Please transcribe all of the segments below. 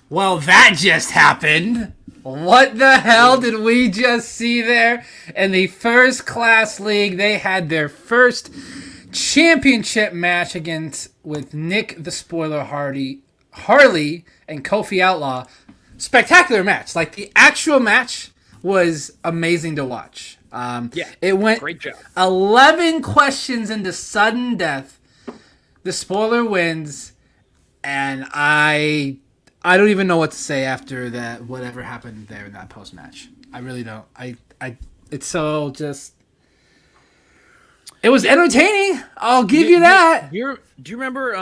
Well, that just happened. What the hell did we just see there? In the first class league, they had their first championship match against with Nick the Spoiler Harley and Kofi Outlaw. Spectacular match. Like the actual match was amazing to watch. Yeah, It went great job. 11 questions into sudden death. The spoiler wins, and I don't even know what to say after that. Whatever happened there in that post match, I really don't. It's so just. It was entertaining. I'll give you that. Do you remember?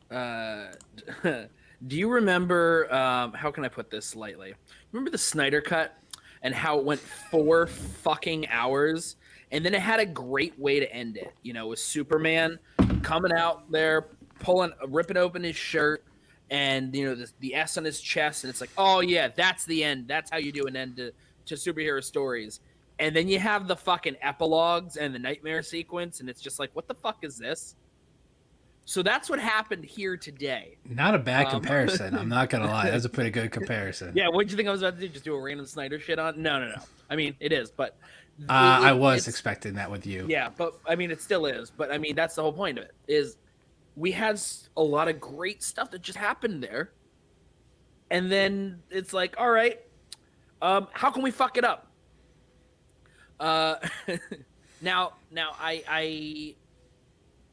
Uh, do you remember? How can I put this lightly? Remember the Snyder Cut and how it went 4 fucking hours, and then it had a great way to end it. You know, with Superman coming out there, ripping open his shirt, and you know the S on his chest, and it's like, oh yeah, that's the end. That's how you do an end to superhero stories. And then you have the fucking epilogues and the nightmare sequence, and it's just like, what the fuck is this? So that's what happened here today. Not a bad comparison. I'm not gonna lie. That's a pretty good comparison. Yeah, what did you think I was about to do? Just do a random Snyder shit on? No. I mean, it is, but I was expecting that with you. Yeah, but I mean, it still is. But I mean, that's the whole point of it. Is we had a lot of great stuff that just happened there, and then it's like, all right, how can we fuck it up? Uh, now I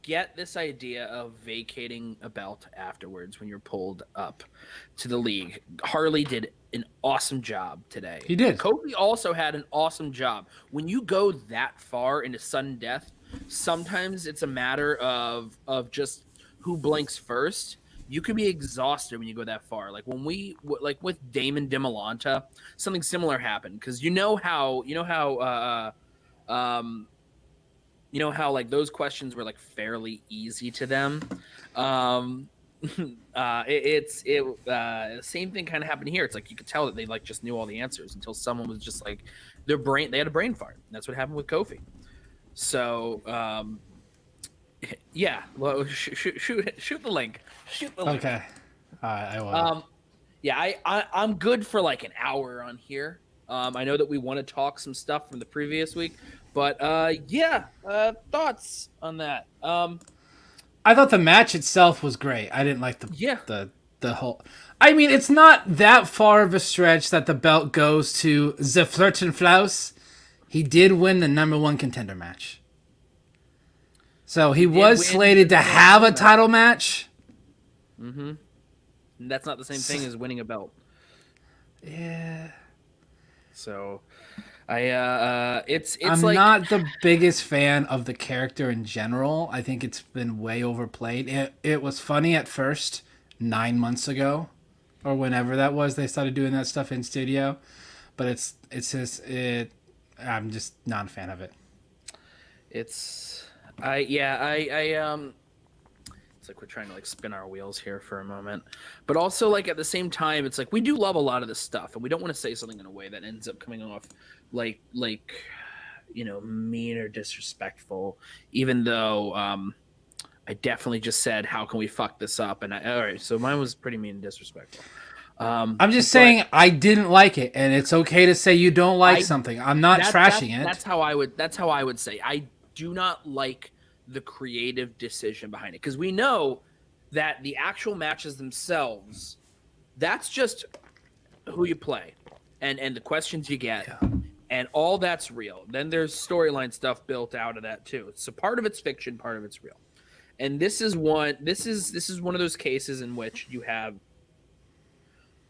get this idea of vacating a belt afterwards when you're pulled up to the league. Harley did an awesome job today. He did. Kofi also had an awesome job. When you go that far into sudden death, sometimes it's a matter of just who blinks first. You could be exhausted when you go that far. Like when like with Damon DeMolanta, something similar happened because you know how like those questions were like fairly easy to them. Same thing kind of happened here. It's like you could tell that they like just knew all the answers until someone was just like they had a brain fart. That's what happened with Kofi. So yeah, well, shoot the link. Shoot the link. Okay, I will. Yeah, I'm good for like an hour on here. I know that we want to talk some stuff from the previous week, but thoughts on that? I thought the match itself was great. I didn't like the whole. I mean, it's not that far of a stretch that the belt goes to the Flirtenflaus. He did win the #1 contender match, so he was slated to have a title match. Mm-hmm. And that's not the same thing as winning a belt. Yeah. So, it's I'm like, not the biggest fan of the character in general. I think it's been way overplayed. It was funny at first, 9 months ago, or whenever that was. They started doing that stuff in studio, but I'm just not a fan of it. It's like we're trying to like spin our wheels here for a moment, but also like at the same time, it's like we do love a lot of this stuff, and we don't want to say something in a way that ends up coming off like mean or disrespectful. Even though I definitely just said, "How can we fuck this up?" And all right, so mine was pretty mean and disrespectful. I'm just saying I didn't like it, and it's okay to say you don't like something. I'm not trashing it. That's how I would say. I do not like the creative decision behind it, because we know that the actual matches themselves, that's just who you play and the questions you get, and all that's real. Then there's storyline stuff built out of that too. So part of it's fiction, part of it's real. And this is one of those cases in which you have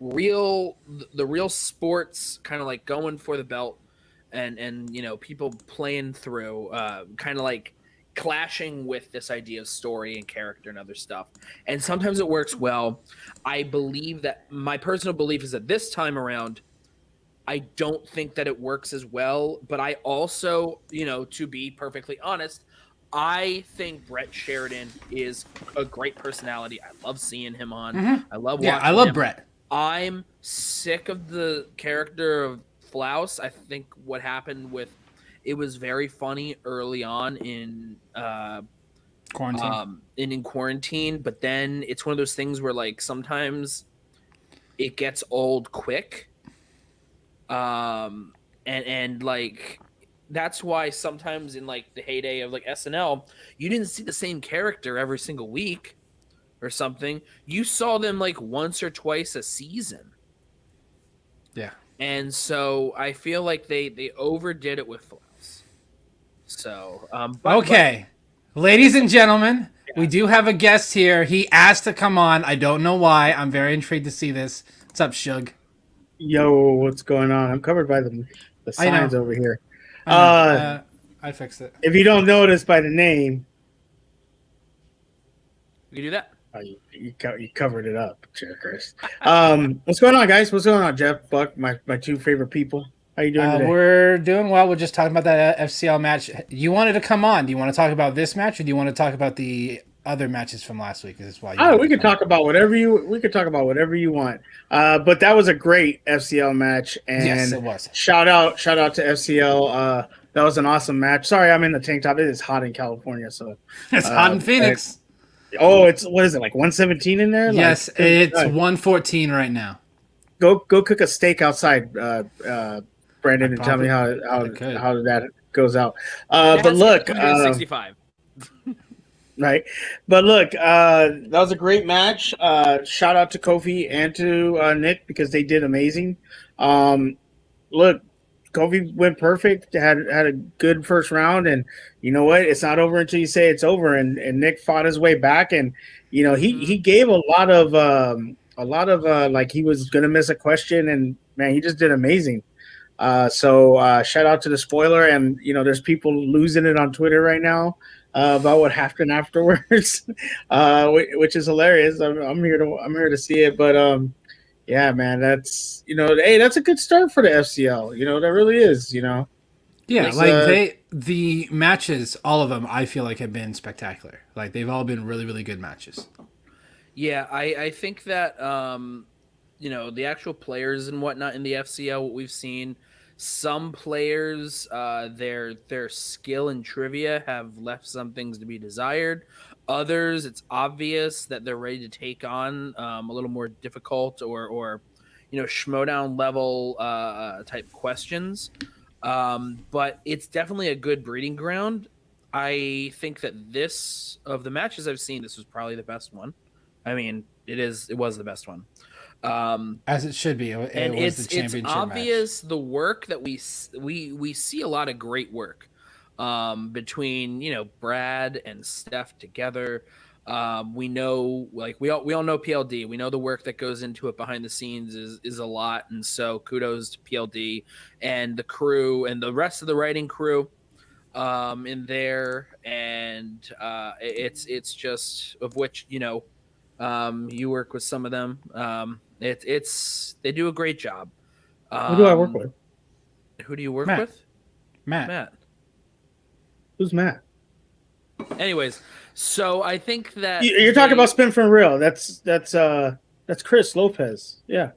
the real sports kind of like going for the belt, and people playing through kind of like clashing with this idea of story and character and other stuff. And sometimes it works well. I believe that my personal belief is that this time around, I don't think that it works as well. But I also, to be perfectly honest, I think Brett Sheridan is a great personality. I love seeing him on. Mm-hmm. I love watching I love him. Brett. I'm sick of the character of Flaus. I think what happened with it was very funny early on in quarantine. In quarantine, but then it's one of those things where like sometimes it gets old quick. And like that's why sometimes in like the heyday of like SNL, you didn't see the same character every single week or something. You saw them like once or twice a season. Yeah. And so I feel like they overdid it with Flaps. So Okay. Ladies and gentlemen, we do have a guest here. He asked to come on. I don't know why. I'm very intrigued to see this. What's up, Shug? Yo, what's going on? I'm covered by the I know. signs over here. I know. I fixed it. If you don't notice by the name, you can do that. You covered it up, Chris. What's going on, guys? What's going on, Jeff, Buck, my two favorite people? How you doing today? We're doing well. We're just talking about that FCL match. You wanted to come on. Do you want to talk about this match, or do you want to talk about the other matches from last week? Is this why? We can talk about whatever you. We could talk about whatever you want. But that was a great FCL match, and yes, it was. Shout out to FCL. That was an awesome match. Sorry, I'm in the tank top. It is hot in California, so it's hot in Phoenix. It's what is it, like 117 in there? Yes, like, it's 114 right now. Go cook a steak outside, Brandon, and tell me how that goes out. But look, 165. Right, but look, that was a great match. Shout out to Kofi and to Nick because they did amazing. Look, Kofi went perfect. Had a good first round, and you know what? It's not over until you say it's over. And Nick fought his way back, and you know he gave a lot of like he was gonna miss a question, and man, he just did amazing. So shout out to the spoiler, and you know there's people losing it on Twitter right now about what happened afterwards, which is hilarious. I'm here to see it, but yeah, man, that's that's a good start for the FCL. That really is. Yeah, the matches, all of them, I feel like have been spectacular. Like they've all been really, really good matches. Yeah, I think that the actual players and whatnot in the FCL, what we've seen, some players, their skill and trivia have left some things to be desired. Others, it's obvious that they're ready to take on a little more difficult or Schmoedown level type questions. But it's definitely a good breeding ground. I think that of the matches I've seen, this was probably the best one. I mean, it was the best one. As it should be. And it's obvious match. The work that we see a lot of great work between Brad and Steph together. We know, like we all know PLD. We know the work that goes into it behind the scenes is a lot, and so kudos to PLD and the crew and the rest of the writing crew in there. And it's just of which you work with some of them. They do a great job. Who do I work with? Who do you work Matt. with? Matt. Who's Matt? Anyways, so I think that you're talking about Spin from Real. That's Chris Lopez. Yeah.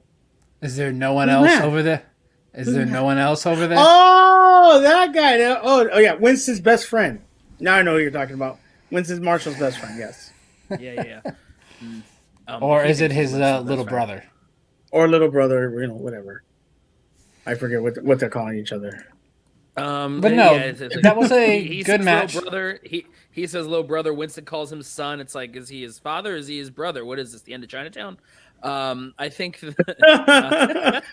Is there no one else over there? Is there no one else over there? Oh, that guy. Oh yeah, Winston's best friend. Now I know who you're talking about. Winston's Marshall's best friend. Yes. Yeah. Or is it his little brother? Or little brother, whatever. I forget what they're calling each other. But no, that was a good match. Little brother, he says little brother. Winston calls him son. It's like, is he his father? Or is he his brother? What is this? The end of Chinatown? I think that,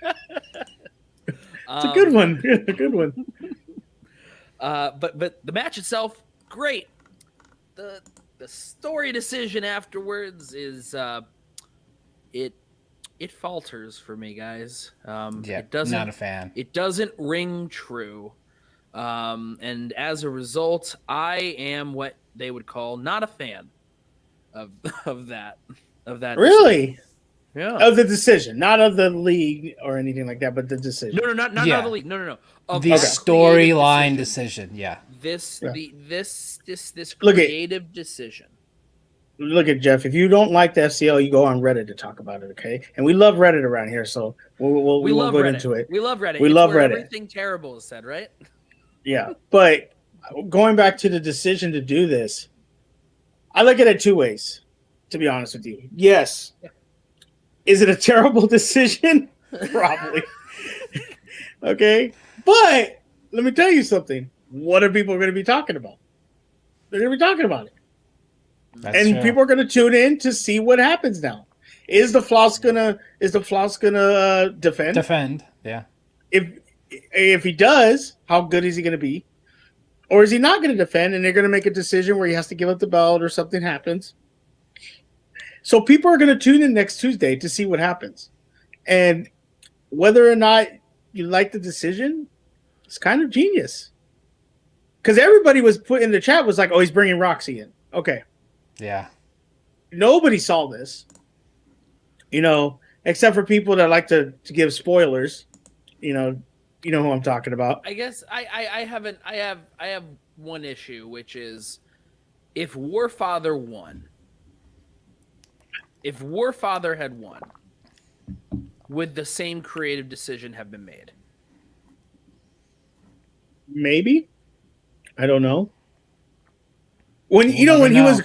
it's a good one. A good one. But the match itself, great. The story decision afterwards is it falters for me, guys. It doesn't, not a fan. It doesn't ring true. And as a result, I am what they would call not a fan of that. Really? Decision. Yeah. Of the decision, not of the league or anything like that, but the decision. No, not the league. No. Of the storyline decision. Yeah. This creative decision. Look at Jeff. If you don't like the FCL, you go on Reddit to talk about it, okay? And we love Reddit around here, so we won't go into it. We love Reddit. We love Reddit. Everything terrible is said, right? Yeah, but going back to the decision to do this, I look at it two ways, to be honest with you. Yes, Is it a terrible decision? Probably. Okay. But let me tell you something. What are people going to be talking about? They're going to be talking about it. That's And true. people are going to tune in to see what happens now. Is the Floss gonna defend? Defend, yeah. If he does, how good is he going to be? Or is he not going to defend and they're going to make a decision where he has to give up the belt or something happens? So people are going to tune in next Tuesday to see what happens. And whether or not you like the decision, it's kind of genius. Because everybody was put in the chat was like, oh, he's bringing Roxy in. Okay. Yeah. Nobody saw this, except for people that like to give spoilers. You know who I'm talking about. I guess I have one issue, which is if Warfather won. If Warfather had won, would the same creative decision have been made? Maybe. I don't know. When he was,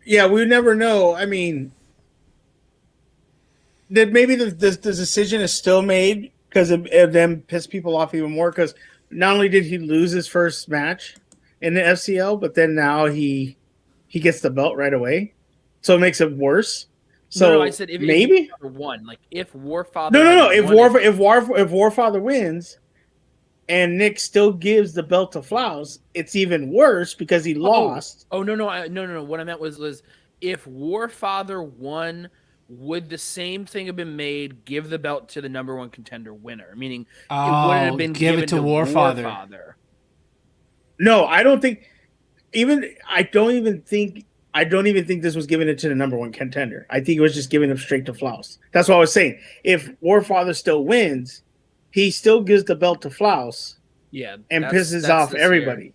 yeah, we would never know. I mean, that maybe the decision is still made because of them piss people off even more. Because not only did he lose his first match in the FCL, but then now he gets the belt right away, so it makes it worse. So no, I said if maybe Warfather won, like if Warfather. No. If Warfather wins, and Nick still gives the belt to Flaus, it's even worse because he lost. Oh no. What I meant was if Warfather won, would the same thing have been made? Give the belt to the number one contender winner, meaning it would have been give it to Warfather. No, I don't think. I don't even think this was giving it to the number one contender. I think it was just giving it straight to Flaus. That's what I was saying. If Warfather still wins, he still gives the belt to Flaus. Yeah, and pisses off everybody.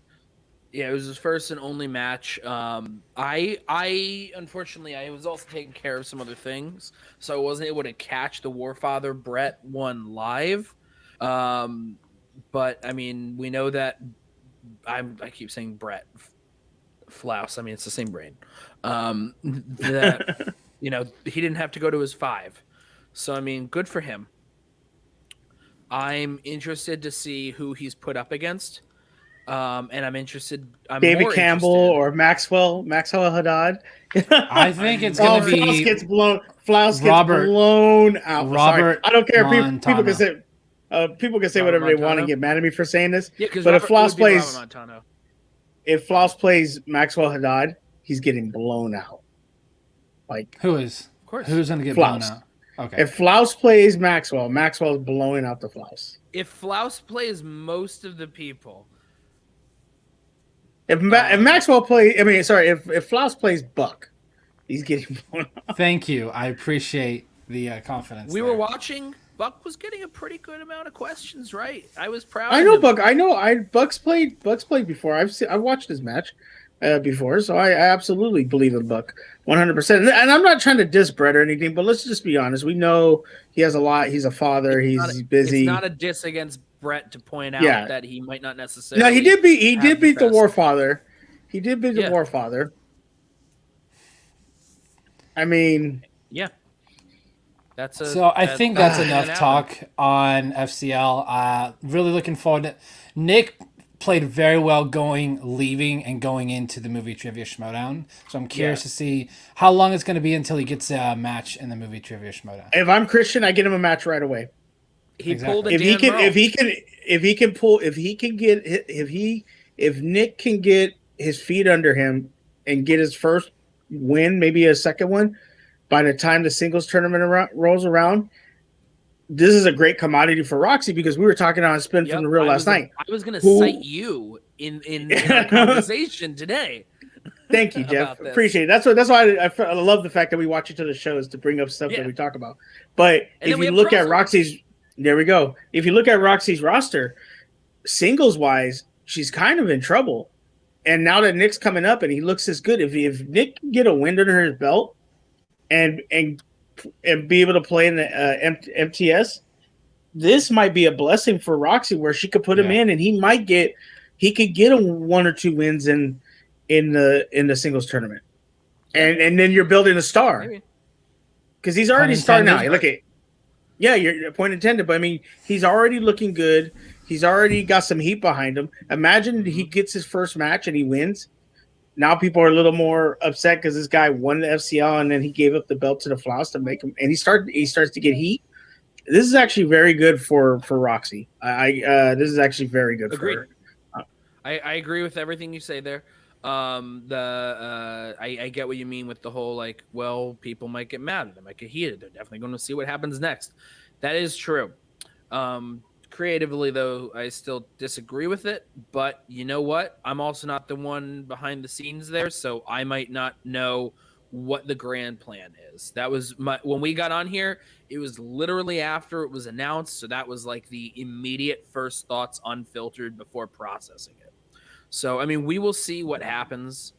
Yeah, it was his first and only match. I unfortunately I was also taking care of some other things, so I wasn't able to catch the Warfather Brett one live. But I mean, we know that I keep saying Brett Flaus. I mean, it's the same brain. That he didn't have to go to his 5, so I mean, good for him. I'm interested to see who he's put up against. And I'm interested. David Campbell or Maxwell Haddad. I think it's going to be Flaus gets blown out. Robert. I don't care. Montano. People can say Robert whatever they want Montano? and get mad at me for saying this. Yeah, but if Flaus plays Montano. Maxwell Haddad, he's getting blown out. Like who's going to get Flaus. blown out? Okay. If Flaus plays Maxwell's blowing out the Flaus. If Flaus plays most of the people. If Maxwell plays, if Flaus plays Buck, he's getting blown out. Thank you. I appreciate the confidence. We were watching. Buck was getting a pretty good amount of questions right. I was proud. I know Buck. Buck's played before. I've watched his match before, so I absolutely believe in Buck 100%. And I'm not trying to diss Brett or anything, but let's just be honest. We know he has a lot. He's a father. He's busy. It's not a diss against Brett to point out that he might not necessarily. No, he did beat the Warfather. He did beat the Warfather. I mean, yeah. I think that's enough talk on FCL. Really looking forward to Nick played very well leaving and going into the movie Trivia Schmoedown. So I'm curious to see how long it's going to be until he gets a match in the movie Trivia Schmoedown. If I'm Christian, I get him a match right away. Pulled if Nick can get his feet under him and get his first win, maybe a second one, by the time the singles tournament rolls around, this is a great commodity for Roxy because we were talking on Spin from the Real last night. I was going to cite you in our conversation today. Thank you, Jeff. Appreciate it. That's why I love the fact that we watch each other's shows to bring up stuff that we talk about. But if you look at Roxy's, there we go. If you look at Roxy's roster, singles wise, she's kind of in trouble. And now that Nick's coming up and he looks as good, if Nick can get a win under his belt and be able to play in the MTS, this might be a blessing for Roxy where she could put him in and he could get a 1 or 2 wins in the singles tournament. And then you're building a star. Maybe. because he's already starting out. Look at, yeah, you're point intended, but I mean, he's already looking good. He's already got some heat behind him. Imagine he gets his first match and he wins. Now people are a little more upset because this guy won the FCL and then he gave up the belt to the Floss to make him, and he starts to get heat. This is actually very good for Roxy. This is actually very good Agreed. for her. I agree with everything you say there. I get what you mean with the whole like, well, people might get mad, they might get heated. They're definitely going to see what happens next. That is true. Creatively, though, I still disagree with it. But you know what? I'm also not the one behind the scenes there, so I might not know what the grand plan is. That was when we got on here. It was literally after it was announced, so that was like the immediate first thoughts, unfiltered before processing it. So, I mean, we will see what happens.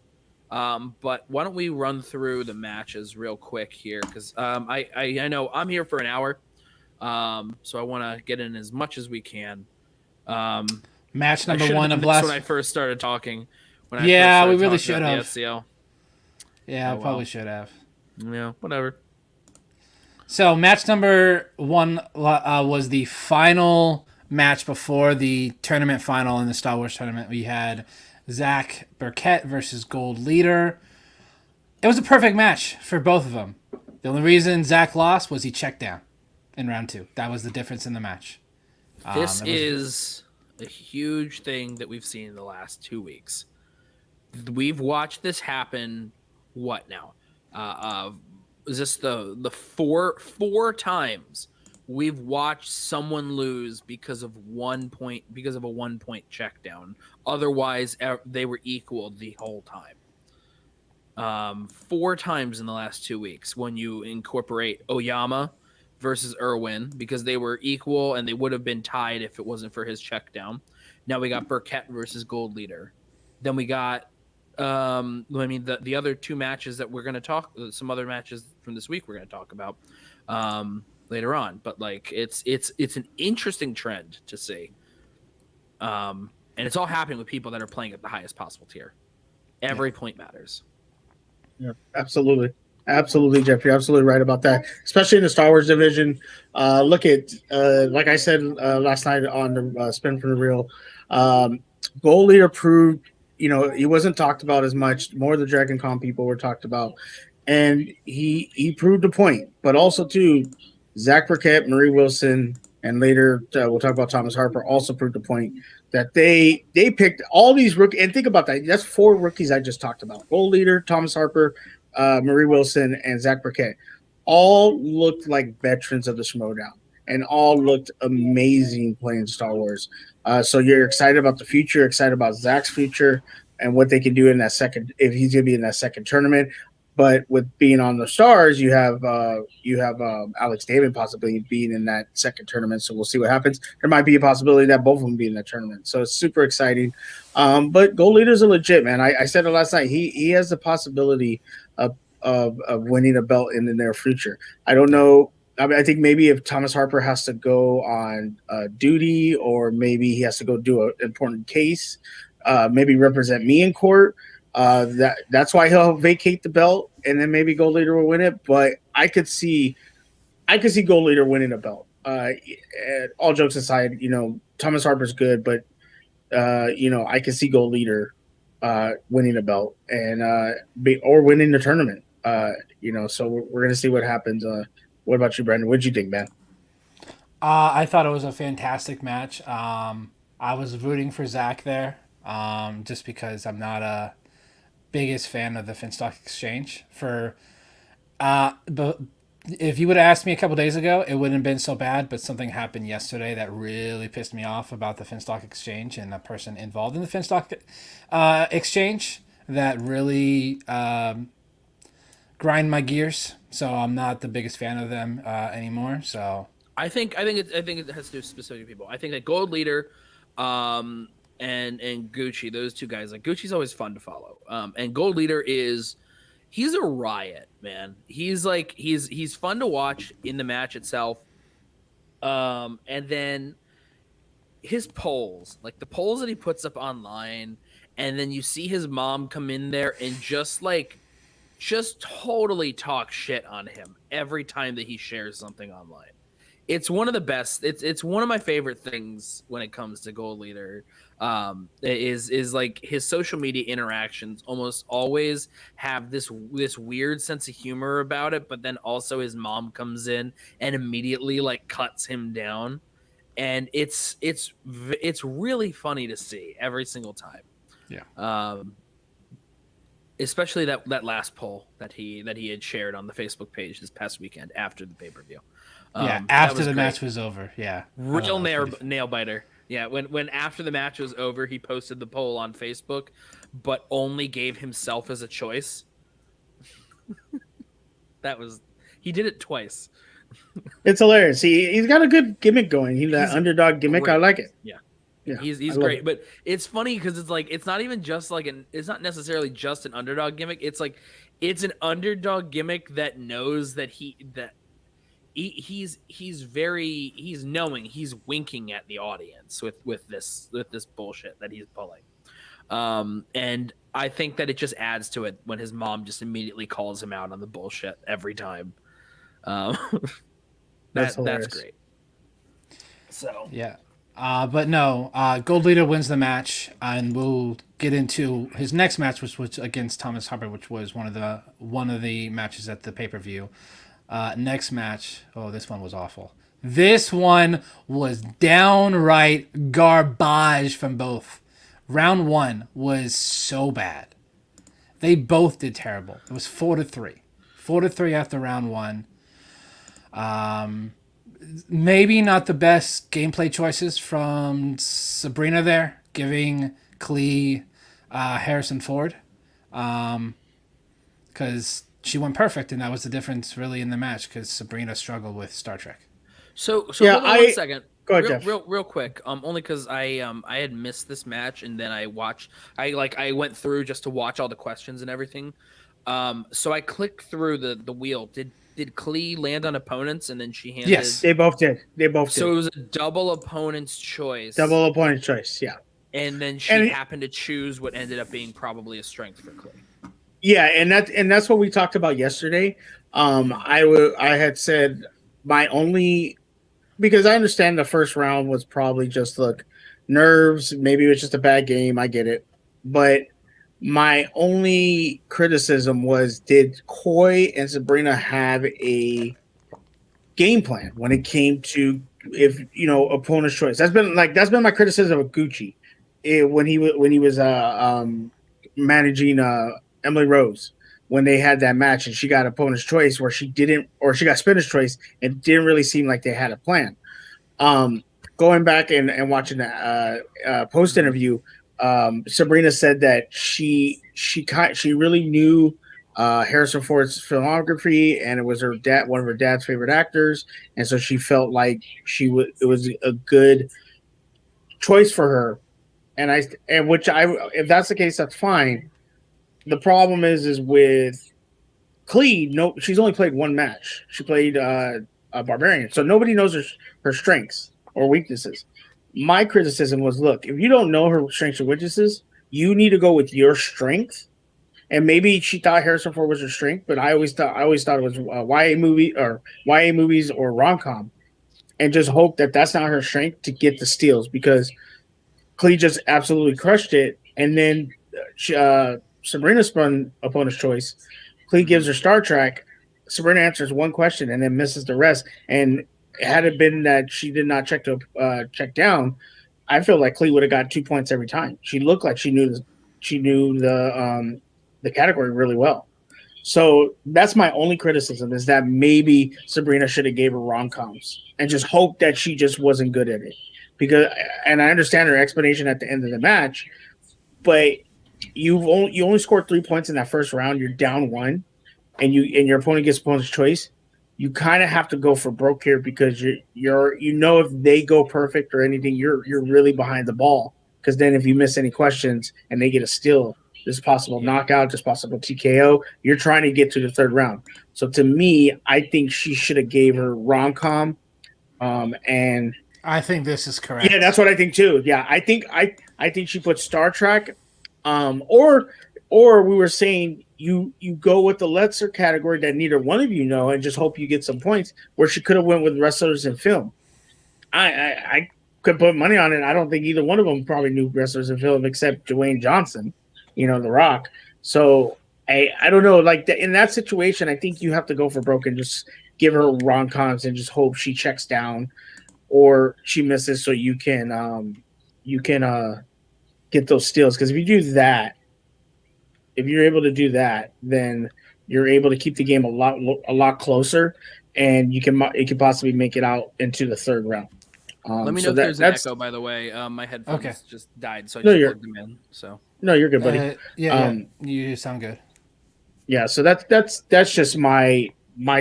But why don't we run through the matches real quick here? Because I know I'm here for an hour. So I want to get in as much as we can. Match number one of last. When I first started talking. We really should have. SCL. Yeah, probably should have. Yeah, whatever. So match number one was the final match before the tournament final in the Star Wars tournament. We had Zach Burkett versus Gold Leader. It was a perfect match for both of them. The only reason Zach lost was he checked down in round 2. That was the difference in the match. This is a huge thing that we've seen in the last 2 weeks. We've watched this happen. What now? Is this the four times we've watched someone lose because of 1 point, because of a 1 point check down? Otherwise, they were equal the whole time. 4 times in the last 2 weeks when you incorporate Oyama versus Irwin, because they were equal and they would have been tied if it wasn't for his check down. Now we got Burkett versus Gold Leader. Then we got the other 2 matches that we're going to talk, some other matches from this week we're going to talk about later on. But like it's an interesting trend to see. And it's all happening with people that are playing at the highest possible tier. Every point matters. Yeah, absolutely. Absolutely, Jeff. You're absolutely right about that. Especially in the Star Wars division. Look at, like I said last night on the Spin from the Reel, Gold Leader proved, he wasn't talked about as much. More of the Dragon Con people were talked about. And he proved a point. But also, too, Zach Burkett, Marie Wilson, and later we'll talk about Thomas Harper also proved a point that they picked all these rookies. And think about that. That's 4 rookies I just talked about. Gold Leader, Thomas Harper, Marie Wilson, and Zach Burkett all looked like veterans of the Schmoedown and all looked amazing playing Star Wars. So you're excited about the future, excited about Zach's future and what they can do in that second, if he's going to be in that second tournament. But with being on the Stars, you have Alex David possibly being in that second tournament. So we'll see what happens. There might be a possibility that both of them be in that tournament. So it's super exciting. But Gold Leader's a legit, man. I said it last night. He has the possibility of winning a belt in the near future. I don't know. I mean, I think maybe if Thomas Harper has to go on duty, or maybe he has to go do an important case, maybe represent me in court. That's why he'll vacate the belt, and then maybe Gold Leader will win it. But I could see Gold Leader winning a belt. All jokes aside, Thomas Harper's good, but I could see Gold Leader winning a belt and or winning the tournament. So we're gonna see what happens. What about you, Brandon? What did you think, man? I thought it was a fantastic match. I was rooting for Zach there, just because I'm not a biggest fan of the Finstock Exchange. But if you would have asked me a couple days ago, it wouldn't have been so bad. But something happened yesterday that really pissed me off about the Finstock Exchange and the person involved in the Finstock Exchange that really grind my gears. So I'm not the biggest fan of them anymore. So I think it has to do with specific people. I think that Gold Leader, and Gucci, those 2 guys, like Gucci's always fun to follow. And Gold Leader he's a riot, man. He's fun to watch in the match itself. And then his polls, like the polls that he puts up online, and then you see his mom come in there and just like just totally talk shit on him every time that he shares something online. It's one of the best. It's one of my favorite things when it comes to Gold Leader. Is like his social media interactions almost always have this weird sense of humor about it, but then also his mom comes in and immediately like cuts him down, and it's really funny to see every single time. Yeah. Especially that last poll that he had shared on the Facebook page this past weekend after the pay-per-view. After the match was over. Yeah. Real nail biter. Yeah, when after the match was over, he posted the poll on Facebook, but only gave himself as a choice. He did it twice. It's hilarious. He's got a good gimmick going. He's that underdog gimmick. Great. I like it. Yeah. Yeah, he's great, but it's funny because it's like it's not even just like it's not necessarily just an underdog gimmick. It's like it's an underdog gimmick that knows that he's knowing, he's winking at the audience with this bullshit that he's pulling. And I think that it just adds to it when his mom just immediately calls him out on the bullshit every time. That's great. So yeah. But no, Gold Leader wins the match, and we'll get into his next match, which against Thomas Hubbard, which was one of the matches at the pay-per-view. Next match, this one was awful. This one was downright garbage from both. Round 1 was so bad. They both did terrible. It was 4-3. 4-3 after round 1. Maybe not the best gameplay choices from Sabrina there, giving Klee Harrison Ford. Because she went perfect, and that was the difference really in the match, because Sabrina struggled with Star Trek. So yeah, hold on 1 second. Go ahead, Jeff. Real quick. Only because I had missed this match, and then I went through just to watch all the questions and everything. So I clicked through the wheel. Did Klee land on opponents, and then she handed? Yes, they both did. So it was a double opponent's choice. Double opponent's choice, yeah. And then she happened to choose what ended up being probably a strength for Klee. Yeah, and that's what we talked about yesterday. I had said my only, because I understand the first round was probably just nerves. Maybe it was just a bad game. I get it, but my only criticism was, did Coy and Sabrina have a game plan when it came to opponent's choice? That's been my criticism of Gucci when he was managing Emily Rose, when they had that match and she got opponent's choice where she got spinner's choice, and didn't really seem like they had a plan. Going back and watching the post interview, Sabrina said that she really knew Harrison Ford's filmography, and it was one of her dad's favorite actors, and so she felt like it was a good choice for her. If that's the case, that's fine. The problem is with Klee. No, she's only played one match. She played a Barbarian, so nobody knows her strengths or weaknesses. My criticism was, look, if you don't know her strengths or weaknesses, you need to go with your strength. And maybe she thought Harrison Ford was her strength, but I always thought it was YA movies or rom-com, and just hope that that's not her strength to get the steals, because Klee just absolutely crushed it. And then Sabrina spun opponent's choice. Klee gives her Star Trek. Sabrina answers one question and then misses the rest. And had it been that she did not check down, I feel like Klee would have got 2 points every time. She looked like she knew the category really well. So that's my only criticism, is that maybe Sabrina should have gave her rom-coms and just hope that she just wasn't good at it. And I understand her explanation at the end of the match, but you only scored 3 points in that first round. You're down 1, and your opponent gets opponent's choice. You kind of have to go for broke here, because if they go perfect or anything, you're really behind the ball. Because then if you miss any questions and they get a steal, there's possible knockout, there's possible TKO. You're trying to get to the third round. So to me, I think she should have gave her rom-com. And I think this is correct. Yeah, that's what I think too. Yeah, I think she put Star Trek, or we were saying you go with the lesser category that neither one of you know and just hope you get some points. Where she could have went with wrestlers in film. I could put money on it. I don't think either one of them probably knew wrestlers in film except Dwayne Johnson, The Rock. So I don't know. Like in that situation, I think you have to go for broke and just give her rom coms and just hope she checks down or she misses so you can get those steals. Because if you do that, if you're able to do that, then you're able to keep the game a lot closer, and it can possibly make it out into the third round. Let me know if there's an echo, by the way. My headphones just died, so I just plugged them in. So no, you're good, buddy. You sound good. Yeah, so that's just my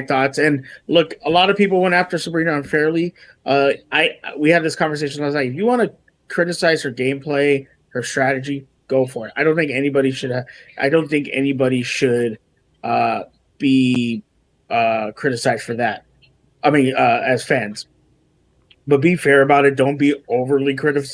thoughts. And look, a lot of people went after Sabrina unfairly. We had this conversation last night. If you want to criticize her gameplay, her strategy, go for it. I don't think anybody should be criticized for that. I mean, as fans. But be fair about it. Don't be overly critical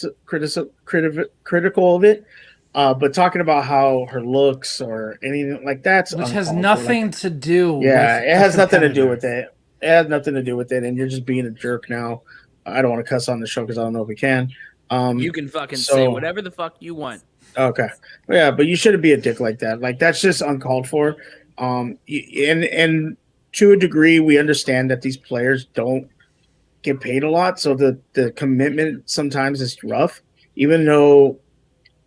of it. But talking about how her looks or anything like that, which has nothing to do. Yeah, it has nothing to do with it. It has nothing to do with it, and you're just being a jerk now. I don't want to cuss on the show because I don't know if we can. You can fucking say whatever the fuck you want. Okay, yeah, but you shouldn't be a dick like that. Like that's just uncalled for. And to a degree, we understand that these players don't get paid a lot, so the commitment sometimes is rough. Even though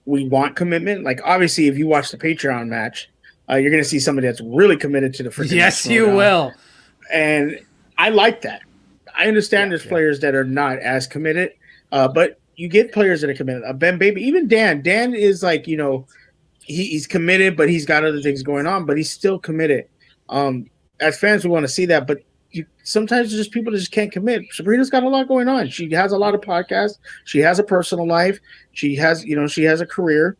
we want commitment, like obviously, if you watch the Patreon match, you're going to see somebody that's really committed to the freaking. Yes, you will. And I like that. I understand there's players that are not as committed, but you get players that are committed. Ben Baby, even Dan. Dan is like he's committed, but he's got other things going on, but he's still committed. As fans, we want to see that, but sometimes there's just people that just can't commit. Sabrina's got a lot going on. She has a lot of podcasts. She has a personal life. She has a career.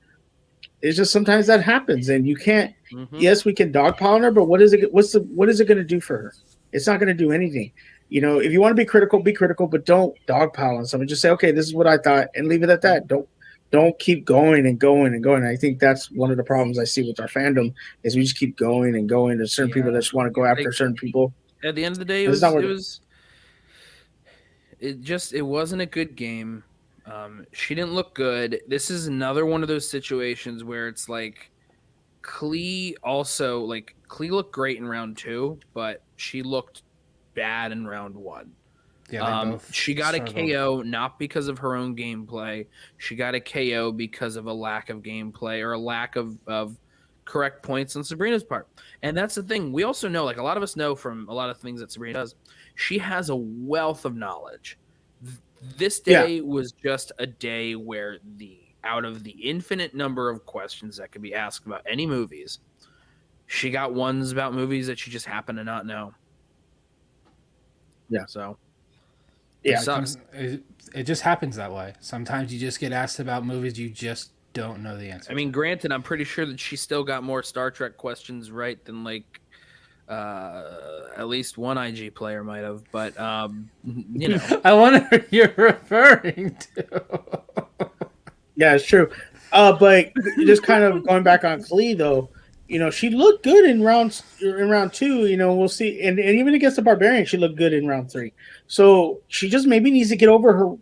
It's just sometimes that happens, and you can't. Mm-hmm. Yes, we can dogpile on her, but what is it going to do for her? It's not going to do anything. If you want to be critical, but don't dogpile on someone. Just say, okay, this is what I thought, and leave it at that. Don't keep going and going and going. I think that's one of the problems I see with our fandom is we just keep going and going. There's certain people that just want to go after certain people. At the end of the day, it wasn't a good game. She didn't look good. This is another one of those situations where it's like Klee looked great in round 2, but she looked bad in round 1. Yeah, she got a KO not because of her own gameplay. She got a KO because of a lack of gameplay or a lack of correct points on Sabrina's part. And that's the thing. We also know, like a lot of us know from a lot of things that Sabrina does, she has a wealth of knowledge. This day was just a day where out of the infinite number of questions that could be asked about any movies, she got ones about movies that she just happened to not know. Yeah. So it sucks. It just happens that way. Sometimes you just get asked about movies you just don't know the answer. I mean, granted, I'm pretty sure that she still got more Star Trek questions right than at least one IG player might have. But I wonder who you're referring to. Yeah, it's true. But just kind of going back on Klee though, she looked good in round 2. We'll see, and even against the Barbarian, she looked good in round 3. So she just maybe needs to get over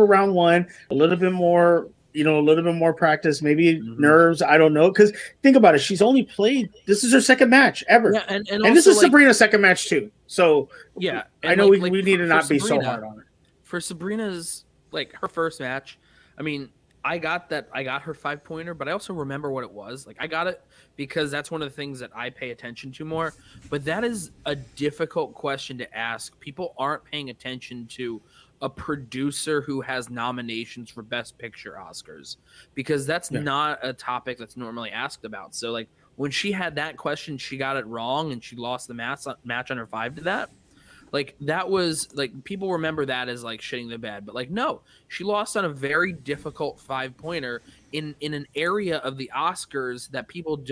round 1 a little bit more. A little bit more practice, maybe nerves. I don't know. Because think about it. She's only played. This is her second match ever. Yeah, and this is Sabrina's second match too. So yeah, I know we need to not be so hard on her. For Sabrina's her first match, I mean, I got her 5-pointer, but I also remember what it was. I got it because that's one of the things that I pay attention to more. But that is a difficult question to ask. People aren't paying attention to a producer who has nominations for Best Picture Oscars, because that's not a topic that's normally asked about. So when she had that question, she got it wrong and she lost the match on her 5 to that. That was people remember that as shitting the bed, but no, she lost on a very difficult 5-pointer in an area of the Oscars that people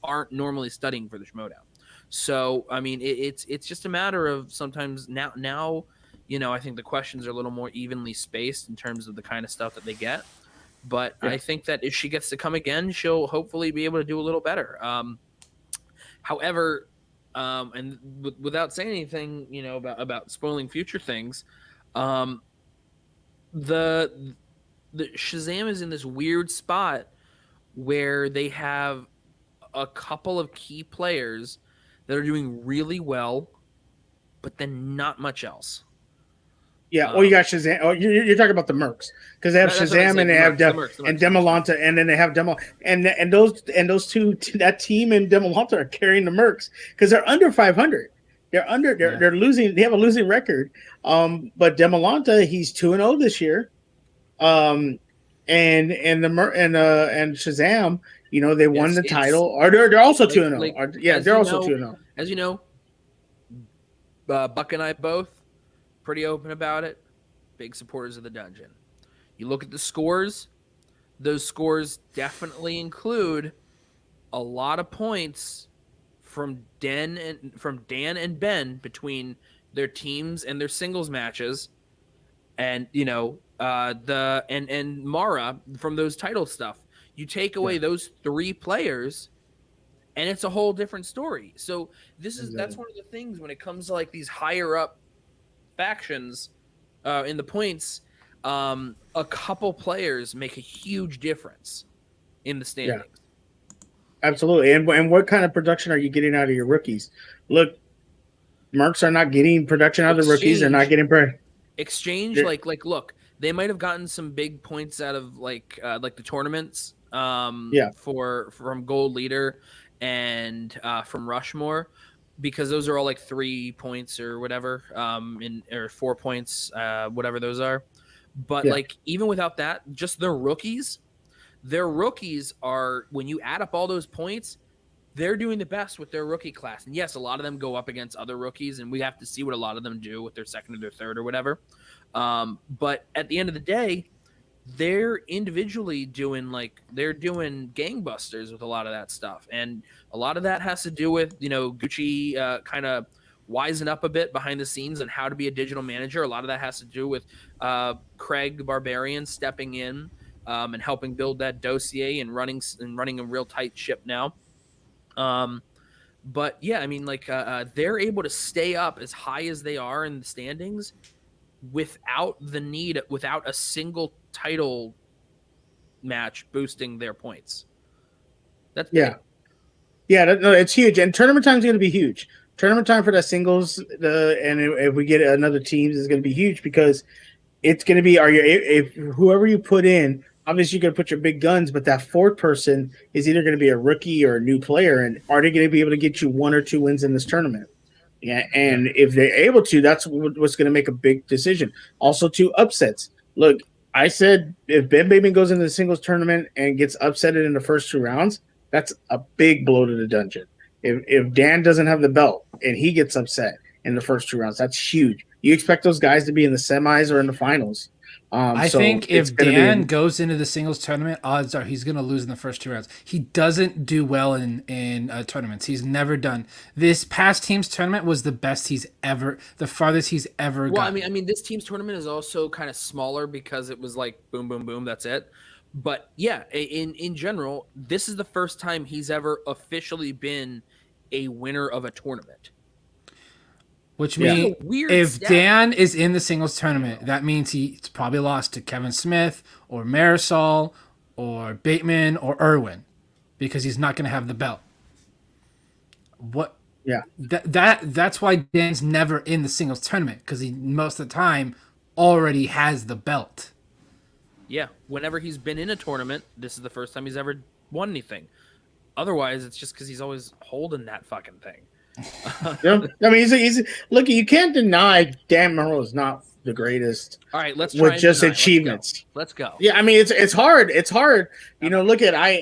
aren't normally studying for the Schmoedown. So I mean, it's just a matter of sometimes now. I think the questions are a little more evenly spaced in terms of the kind of stuff that they get. But I think that if she gets to come again, she'll hopefully be able to do a little better. However, and without saying anything, about spoiling future things, um, the Shazam is in this weird spot where they have a couple of key players that are doing really well, but then not much else. Yeah, you got Shazam. Oh, you're talking about the Mercs because they have Shazam and they have and Demolanta, and then they have Demo and those two that team and Demolanta are carrying the Mercs because they're under 500. They're losing. They have a losing record. But Demolanta, he's 2-0 this year. And Shazam, they won the title. Or they're also 2-0. Yeah, they're also 2-0. As you know, Buck and I both pretty open about it. Big supporters of the dungeon. You look at the scores; those scores definitely include a lot of points from Dan and Ben between their teams and their singles matches, and and Mara from those title stuff. You take away those three players, and it's a whole different story. So that's one of the things when it comes to like these higher up factions in the points. A couple players make a huge difference in the standings. Yeah, absolutely. And what kind of production are you getting out of your rookies? Look, Mercs are not getting production out of the rookies. They're not getting exchange. Look, they might have gotten some big points out of like the tournaments. From Gold Leader and from Rushmore, because those are all like 3 points or whatever, or 4 points, whatever those are. But like even without that, just their rookies are, when you add up all those points, they're doing the best with their rookie class. And yes, a lot of them go up against other rookies, and we have to see what a lot of them do with their second or their third or whatever. But at the end of the day, they're individually doing gangbusters with a lot of that stuff. And a lot of that has to do with, Gucci kind of wisen up a bit behind the scenes on how to be a digital manager. A lot of that has to do with Craig the Barbarian stepping in and helping build that dossier and running a real tight ship now. But yeah, I mean, they're able to stay up as high as they are in the standings without a single title match boosting their points. That's big. It's huge, and tournament time is going to be huge. Tournament time for the singles, and if we get another teams, is going to be huge because it's going to be if whoever you put in. Obviously, you're going to put your big guns, but that fourth person is either going to be a rookie or a new player, and are they going to be able to get you 1 or 2 wins in this tournament? Yeah, and if they're able to, that's what's going to make a big decision. Also, 2 upsets. Look, I said if Ben Bateman goes into the singles tournament and gets upsetted in the first 2 rounds, that's a big blow to the dungeon. If Dan doesn't have the belt and he gets upset in the first 2 rounds, that's huge. You expect those guys to be in the semis or in the finals. I think if Dan goes into the singles tournament, odds are he's going to lose in the first 2 rounds. He doesn't do well in tournaments. He's never done. This past team's tournament was the farthest he's ever gotten. Well, I mean, this team's tournament is also kind of smaller because it was like boom, boom, boom, that's it. But yeah, in general, this is the first time he's ever officially been a winner of a tournament. Which means if Dan is in the singles tournament, that means he's probably lost to Kevin Smith or Marisol or Bateman or Irwin because he's not going to have the belt. What? Yeah. That's why Dan's never in the singles tournament, because he most of the time already has the belt. Yeah. Whenever he's been in a tournament, this is the first time he's ever won anything. Otherwise, it's just because he's always holding that fucking thing. I mean, he's look. You can't deny Dan Murrow is not the greatest. All right, let's try with just achievements. Let's go. Yeah, I mean, it's hard. It's hard. Look at I'm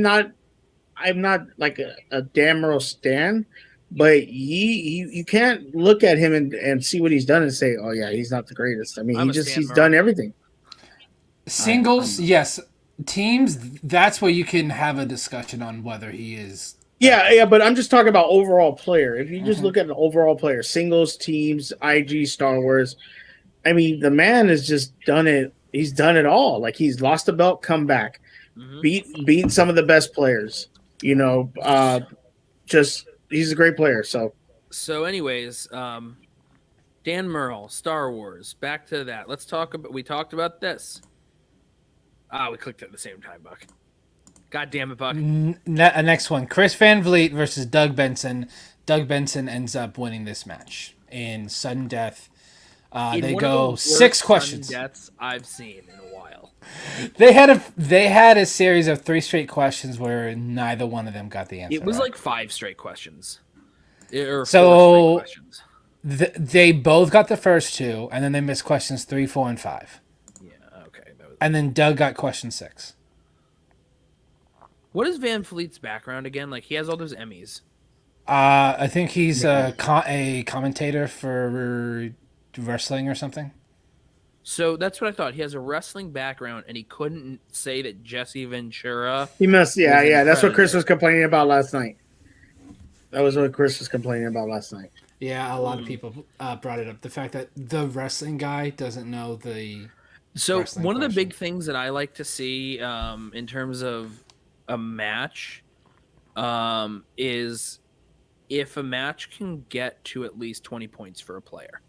not like a Dan Murrow stan, but you can't look at him and see what he's done and say, oh yeah, he's not the greatest. I mean, he's done everything. Singles, yes. Teams, that's where you can have a discussion on whether he is. Yeah, but I'm just talking about overall player. If you just look at an overall player, singles, teams, IG, Star Wars, I mean, the man has just done it. He's done it all. Like he's lost a belt, come back, Hmm. beat some of the best players. You know, just he's a great player. So So, anyways, Dan Merle, Star Wars. Back to that. Let's talk about. We talked about this. We clicked at the same time, Buck. God damn it, Buck. Next one, Chris Van Vliet versus Doug Benson. Doug Benson ends up winning this match in sudden death. In They one of go the worst 6 sudden questions. deaths I've seen in a while. They had a series of 3 straight questions where neither one of them got the answer. It was right. like 5 straight questions, or 4 So- straight questions. They both got the first 2, and then they missed questions 3, 4, and 5. Yeah. Okay. That was... And then Doug got question 6. What is Van Fleet's background again? Like he has all those Emmys. I think he's a commentator for wrestling or something. So that's what I thought. He has a wrestling background, and he couldn't say that Jesse Ventura. he must. Yeah, Was yeah. That's what Chris Predator. was complaining about last night. That was what Chris was complaining about last night. Yeah, a lot of people brought it up. The fact that the wrestling guy doesn't know the. So Wrestling one of the question. big things that I like to see in terms of a match is if a match can get to at least 20 points for a player.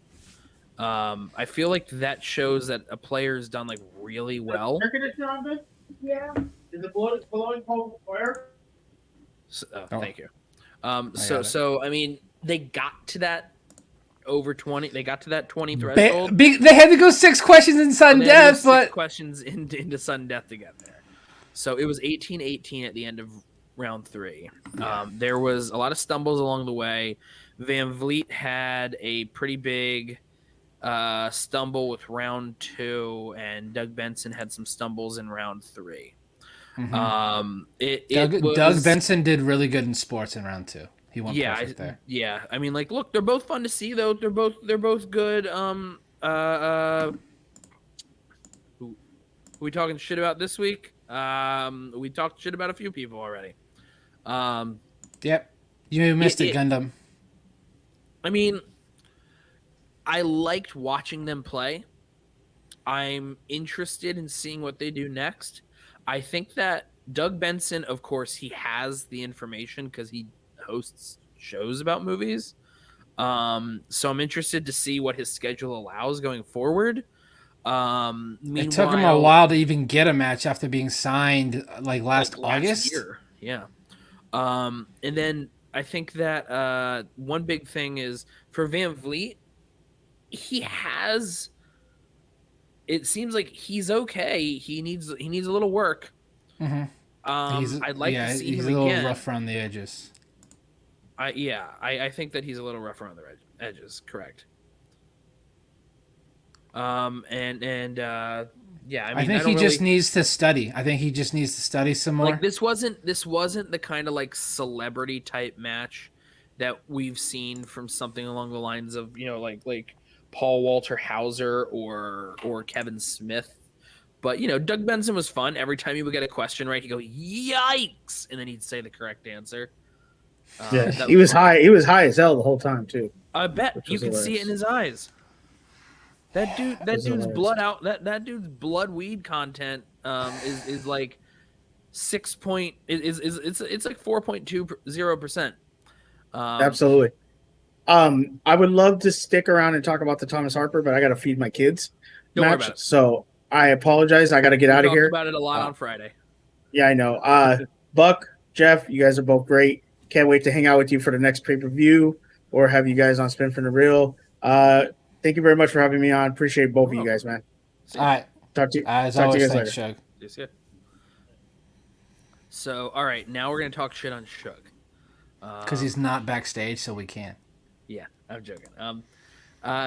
I feel like that shows that a player's done like really well. Yeah. Is the blowing cold fire? So, Oh. Thank you. got it. So I mean, they got to that over 20. They got to that 20 threshold. They had to go 6 questions in sudden and they had to death, go six but questions into sudden death to get there. So it was 18-18 at the end of round 3. There was a lot of stumbles along the way. Van Vliet had a pretty big stumble with round 2, and Doug Benson had some stumbles in round 3. Doug Benson did really good in sports in round 2. He went perfect there. Yeah. I mean, like, look, they're both fun to see, though. They're both good. Who we talking shit about this week? We talked shit about a few people already. Yep, you missed it, it- Gundam. I mean, I liked watching them play. I'm interested in seeing what they do next. I think that Doug Benson, of course, he has the information because he hosts shows about movies. So I'm interested to see what his schedule allows going forward. It took him a while to even get a match after being signed like last August. year. Yeah. And then I think that one big thing is for Van Vliet, he has. It seems like he's okay. He needs a little work. Mm-hmm. I'd like to see he's him a little again. rough around the edges. I think that he's a little rough around the edges. Correct. Yeah. I mean, I think he just needs to study. I think he just needs to study some more. like this wasn't the kind of like celebrity type match that we've seen from something along the lines of like Paul Walter Hauser or Kevin Smith. But Doug Benson was fun. Every time he would get a question right, he'd go "Yikes!" and then he'd say the correct answer. Yeah, that he was fun. high. He was high as hell the whole time too. I bet Which you was can see it in hilarious. his eyes. That dude's hilarious. blood out. That dude's blood weed content is like 6 point it's like 4.20%. Absolutely. I would love to stick around and talk about the Thomas Harper, but I got to feed my kids Don't worry match. about it. So I apologize. I got to get We out of talked here. about it a lot on Friday. Yeah, I know. Buck, Jeff, you guys are both great. Can't wait to hang out with you for the next pay-per-view or have you guys on Spin from the Real. Thank you very much for having me on. Appreciate both of you guys, man. See? All right, Talk to you. as talk to you always, guys thanks, later. Shug. Yes, yeah. So, all right, now we're gonna talk shit on Shug. Because he's not backstage, so we can't. Yeah, I'm joking.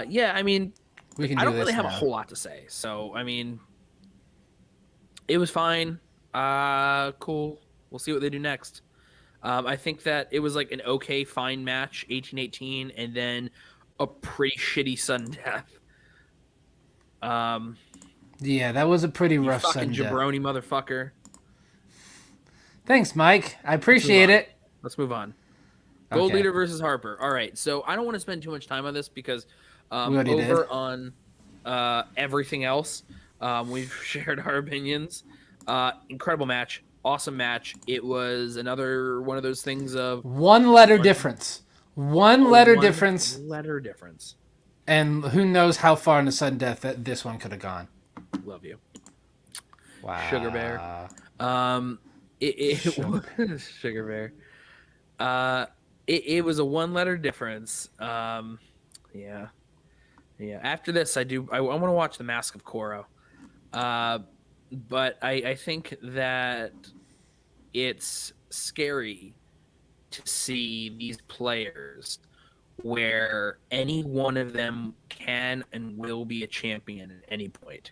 Yeah, I mean, We can. I do don't this really have a now. whole lot to say. So, I mean, it was fine. Cool. We'll see what they do next. I think that it was like an okay, fine match, 18-18, and then a pretty shitty sudden death. Yeah, that was a pretty You rough fucking sudden death. jabroni motherfucker. Thanks, Mike. I appreciate it. Let's move on. Gold Okay. Leader versus Harper. All right, so I don't want to spend too much time on this because We already over did. on everything else. We've shared our opinions. Incredible match, awesome match. It was another one of those things of One letter difference. One letter difference. letter difference. And who knows how far in the sudden death that this one could have gone. Love you, Wow. Sugar Bear. Sugar Bear. It was a one letter difference. Yeah. After this, I want to watch The Mask of Koro. But I think that it's scary to see these players where any one of them can and will be a champion at any point.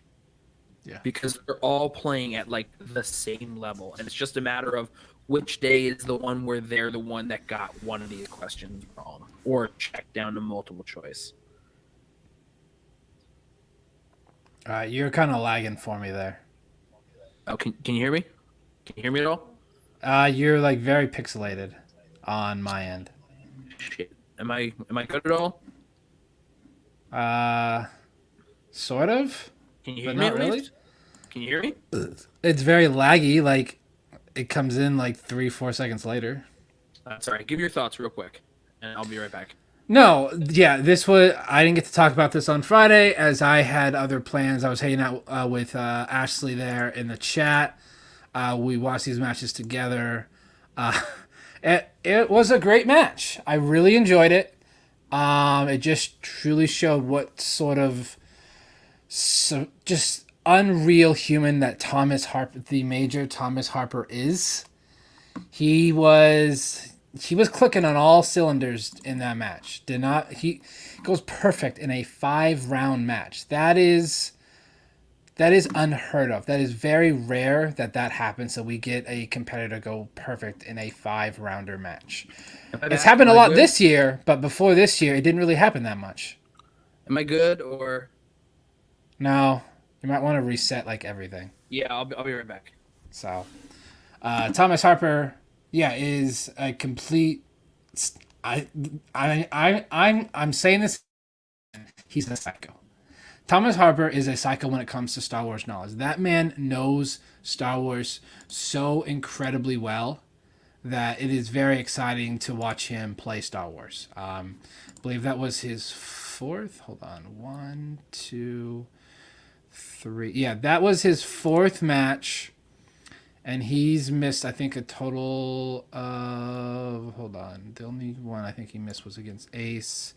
Yeah. Because they're all playing at like the same level. And it's just a matter of which day is the one where they're the one that got one of these questions wrong or checked down to multiple choice. You're kind of lagging for me there. Oh, can you hear me? Can you hear me at all? You're like very pixelated on my end. Shit. Am I good at all? Sort of. Can you hear But me? not At really. least? Can you hear me? It's very laggy. Like it comes in like 3-4 seconds later. Sorry. Give your thoughts real quick, and I'll be right back. No, yeah, I didn't get to talk about this on Friday as I had other plans. I was hanging out with Ashley there in the chat. We watched these matches together. It was a great match. I really enjoyed it. It just truly showed what sort of just unreal human that Thomas Harper, the Major Thomas Harper, is. He was clicking on all cylinders in that match. He goes perfect in a 5-round match. That is unheard of. That is very rare that happens. So we get a competitor go perfect in a 5-rounder match. It's happened a lot this year, but before this year, it didn't really happen that much. Am I good or? No, you might want to reset like everything. Yeah, I'll be right back. So, Thomas Harper, is a complete. I'm saying this. He's a psycho. Thomas Harper is a psycho when it comes to Star Wars knowledge. That man knows Star Wars so incredibly well that it is very exciting to watch him play Star Wars. I believe that was his 4th. Hold on. 1, 2, 3. Yeah, that was his 4th match. And he's missed, I think, a total of... Hold on. The only one I think he missed was against Ace.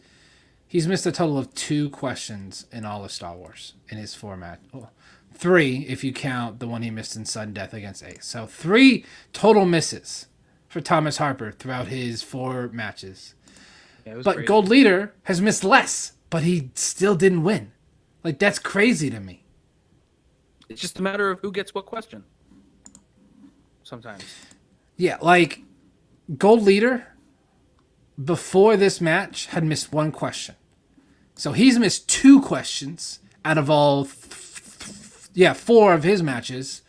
He's missed a total of 2 questions in all of Star Wars in his 4 match. Well, 3 if you count the one he missed in sudden death against Ace. So 3 total misses for Thomas Harper throughout his 4 matches. Yeah, it was but crazy. Gold Leader has missed less, but he still didn't win. Like, that's crazy to me. It's just a matter of who gets what question. Sometimes. Yeah, like, Gold Leader, before this match, had missed 1 question. So he's missed 2 questions out of all, 4 of his matches.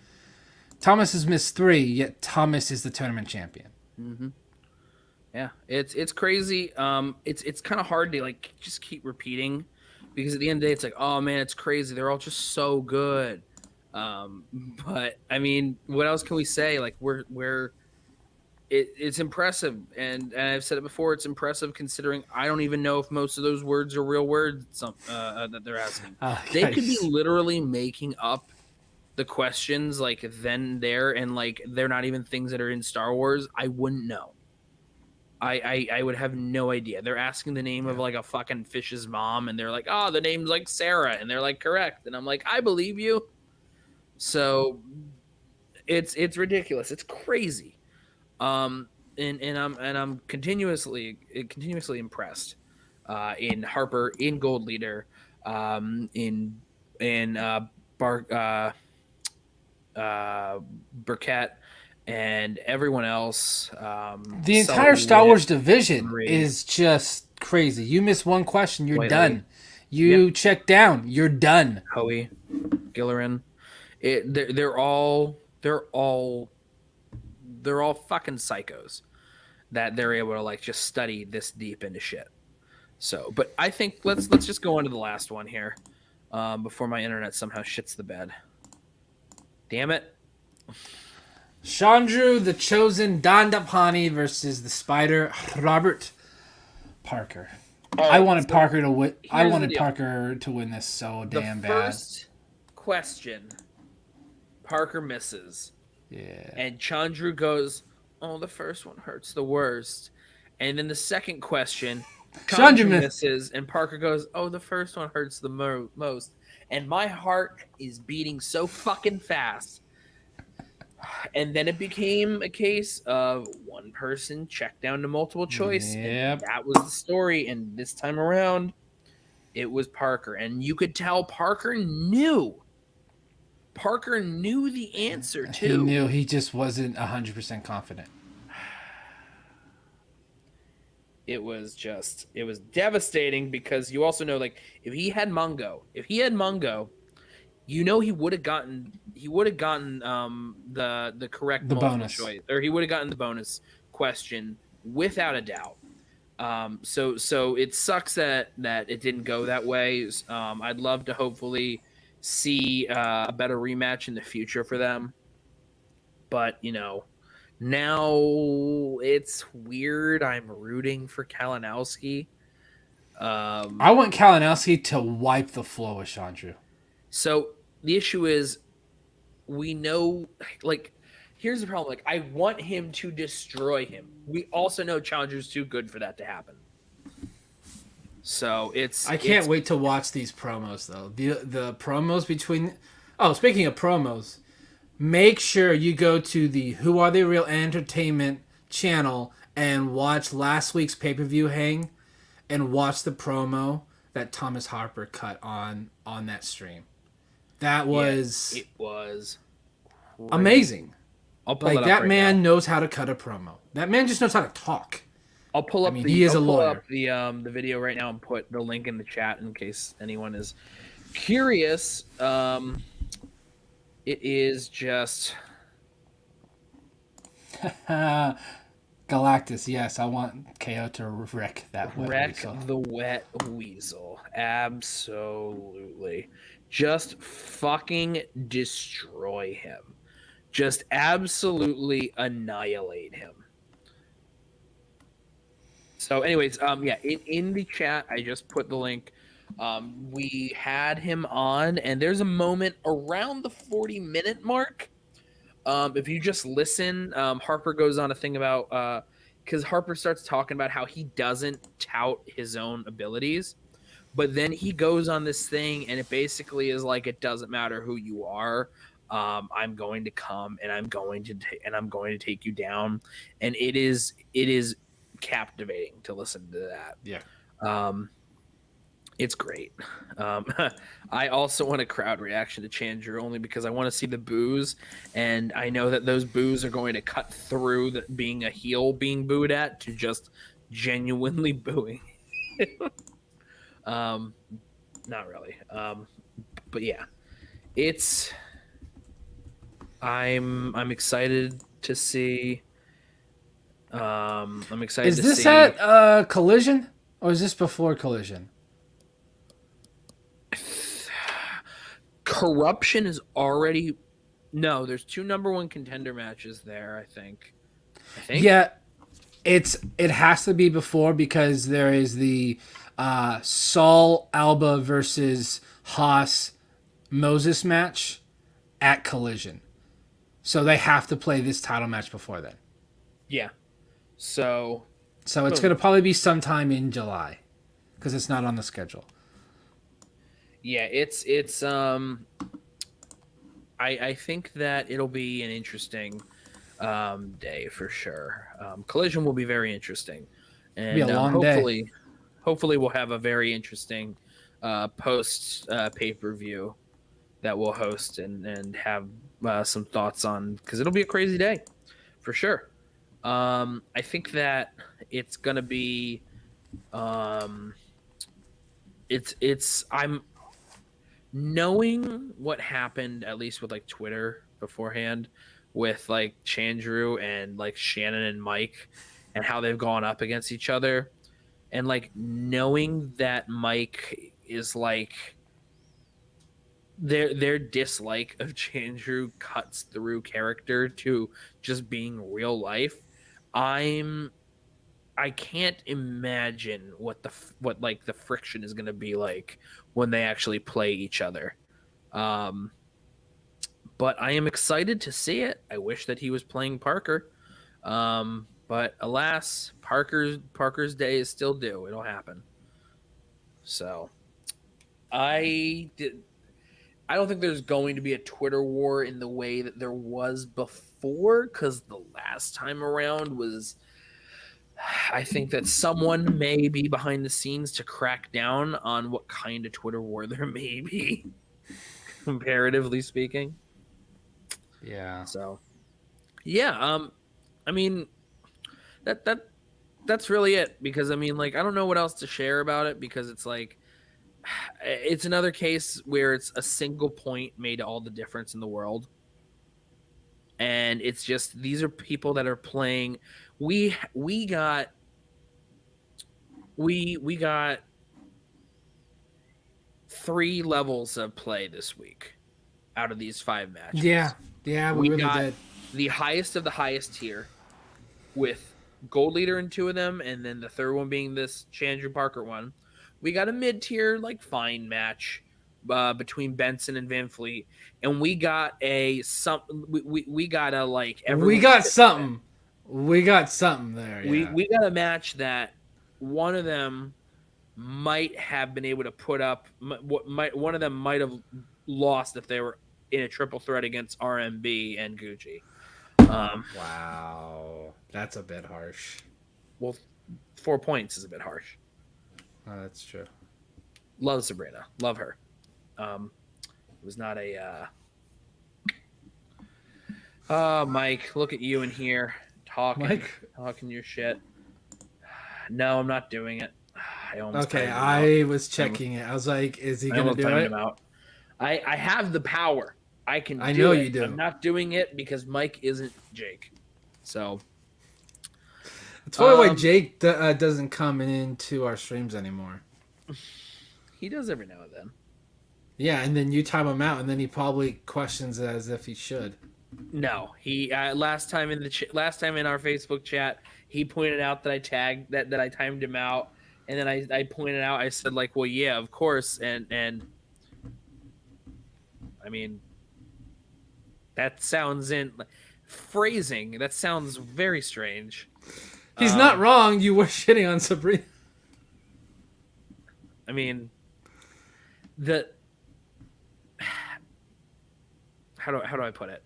Thomas has missed 3, yet Thomas is the tournament champion. Mm-hmm. Yeah, it's crazy. It's kind of hard to like just keep repeating because at the end of the day, it's like, oh man, it's crazy. They're all just so good. But I mean, what else can we say? Like it's impressive, and I've said it before. It's impressive considering I don't even know if most of those words are real words. That they're asking. They could be literally making up the questions like then and there, and like they're not even things that are in Star Wars. I wouldn't know. I would have no idea. They're asking the name of like a fucking fish's mom, and they're like, oh, the name's like Sarah, and they're like, correct, and I'm like, I believe you. So it's ridiculous. It's crazy. And I'm continuously impressed. In Harper, in Gold Leader, in Burkett, and everyone else. The entire Star Wars division is just crazy. You miss 1 question, you're done. You check down, you're done. Hoey, Gillerin, they're all fucking psychos that they're able to like just study this deep into shit. So, but I think let's just go on to the last one here. before my internet somehow shits the bed. Damn it. Chandru, the Chosen, Dandapani versus the Spider, Robert Parker. I wanted Parker to win. I here's the wanted deal. Parker to win this so damn The bad. first question, Parker misses. Yeah. And Chandru goes, "Oh, the first one hurts the worst." And then the second question, Chandru misses, and Parker goes, "Oh, the first one hurts the most." And my heart is beating so fucking fast. And then it became a case of one person checked down to multiple choice. Yep. And that was the story. And this time around, it was Parker. And you could tell Parker knew. Parker knew the answer, too. He knew. He just wasn't 100% confident. It was devastating because you also know, like, if he had Mungo, you know he would have gotten the correct multiple bonus choice, or he would have gotten the bonus question without a doubt. So it sucks that it didn't go that way. I'd love to hopefully see a better rematch in the future for them, but you know, now it's weird. I'm rooting for Kalinowski. I want Kalinowski to wipe the floor with Chandru. So the issue is, we know, like, here's the problem. Like, I want him to destroy him. We also know Chandru's too good for that to happen. So I can't wait to watch these promos though. The promos between. Oh, speaking of promos, make sure you go to the Who Are They Real Entertainment channel and watch last week's pay-per-view hang, and watch the promo that Thomas Harper cut on that stream. That was it was crazy. Amazing. I'll pull it up that right man now. knows how to cut a promo. That man just knows how to talk. I'll pull up. he is a lawyer. Up the video right now and put the link in the chat in case anyone is curious. It is just Galactus. Yes, I want KO to wreck that wet weasel. The wet weasel. Absolutely. Just fucking destroy him. Just absolutely annihilate him. So, anyways, in the chat, I just put the link. We had him on, and there's a moment around the 40-minute mark. If you just listen, Harper goes on a thing about because Harper starts talking about how he doesn't tout his own abilities, but then he goes on this thing, and it basically is like, it doesn't matter who you are. I'm going to come, and I'm going to take you down, and it is captivating to listen to that. Yeah. It's great. I also want a crowd reaction to Chandru only because I want to see the boos, and I know that those boos are going to cut through being a heel being booed at to just genuinely booing. Not really. But yeah, I'm excited to see. I'm excited. Is this at Collision, or is this before Collision? Corruption is already. No, there's 2 number 1 contender matches there. I think. Yeah, it has to be before because there is the Saul Alba versus Haas Moses match at Collision, so they have to play this title match before then. Yeah. So it's going to probably be sometime in July because it's not on the schedule. Yeah, it's I think that it'll be an interesting day for sure. Collision will be very interesting, and be a long day. Hopefully we'll have a very interesting post pay-per-view that we'll host and have some thoughts on, because it'll be a crazy day for sure. I think that it's gonna be I'm knowing what happened, at least with like Twitter beforehand, with like Chandru and like Shannon and Mike, and how they've gone up against each other, and like knowing that Mike is like their dislike of Chandru cuts through character to just being real life. I can't imagine what the friction is going to be like when they actually play each other. But I am excited to see it. I wish that he was playing Parker. But alas, Parker's day is still due. It'll happen. So I don't think there's going to be a Twitter war in the way that there was before, because the last time around was, I think that someone may be behind the scenes to crack down on what kind of Twitter war there may be, comparatively speaking. Yeah. So, yeah. I mean, that's really it, because I mean, like, I don't know what else to share about it, because it's like, it's another case where it's a single point made all the difference in the world. And it's just, these are people that are playing. We got 3 levels of play this week out of these 5 matches. Yeah, we really got did. The highest of the highest tier, with Gold Leader in 2 of them, and then the third one being this Chandru Parker one. We got a mid-tier, like, fine match between Benson and Van Fleet, and we got a we got a, like, We got something. We got something there. Yeah. We got a match that one of them might have been able to put up. One of them might have lost if they were in a triple threat against RMB and Gucci. Wow, that's a bit harsh. Well, 4 points is a bit harsh. Oh, that's true. Love Sabrina, love her. It was not a. Mike, look at you in here talking your shit. No, I'm not doing it. I was checking it. I was like, is he gonna do it? I have the power. I can. I know you do. I'm not doing it because Mike isn't Jake. So that's probably why Jake doesn't come into our streams anymore. He does every now and then. Yeah, and then you time him out, and then he probably questions it as if he should. No, he last time in our Facebook chat, he pointed out that I tagged that I timed him out, and then I pointed out, I said, like, well, yeah, of course, and I mean, that sounds phrasing. That sounds very strange. He's not wrong. You were shitting on Sabrina. I mean, how do I put it?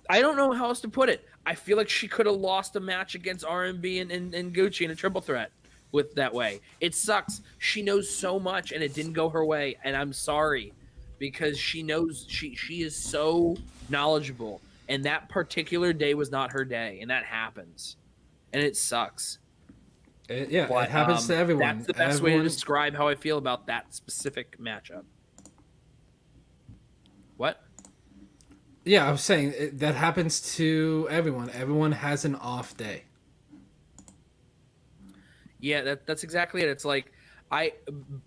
I don't know how else to put it. I feel like she could have lost a match against RMB and Gucci in a triple threat with that way. It sucks. She knows so much and it didn't go her way, and I'm sorry, because she knows she is so knowledgeable, and that particular day was not her day, and that happens, and it sucks. It happens to everyone. That's the best way to describe how I feel about that specific matchup. What? Yeah, I was saying that happens to everyone. Everyone has an off day. Yeah, that's exactly it. It's like,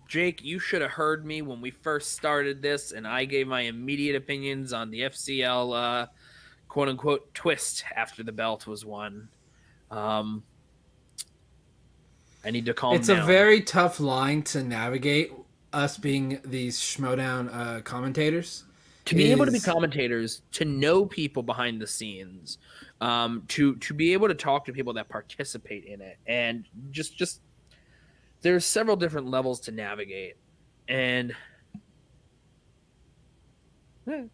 Jake, you should have heard me when we first started this, and I gave my immediate opinions on the FCL quote unquote twist after the belt was won. I need to calm down. It's a very tough line to navigate, us being these Schmoedown commentators. To be able to be commentators, to know people behind the scenes, to be able to talk to people that participate in it, and just there's several different levels to navigate, and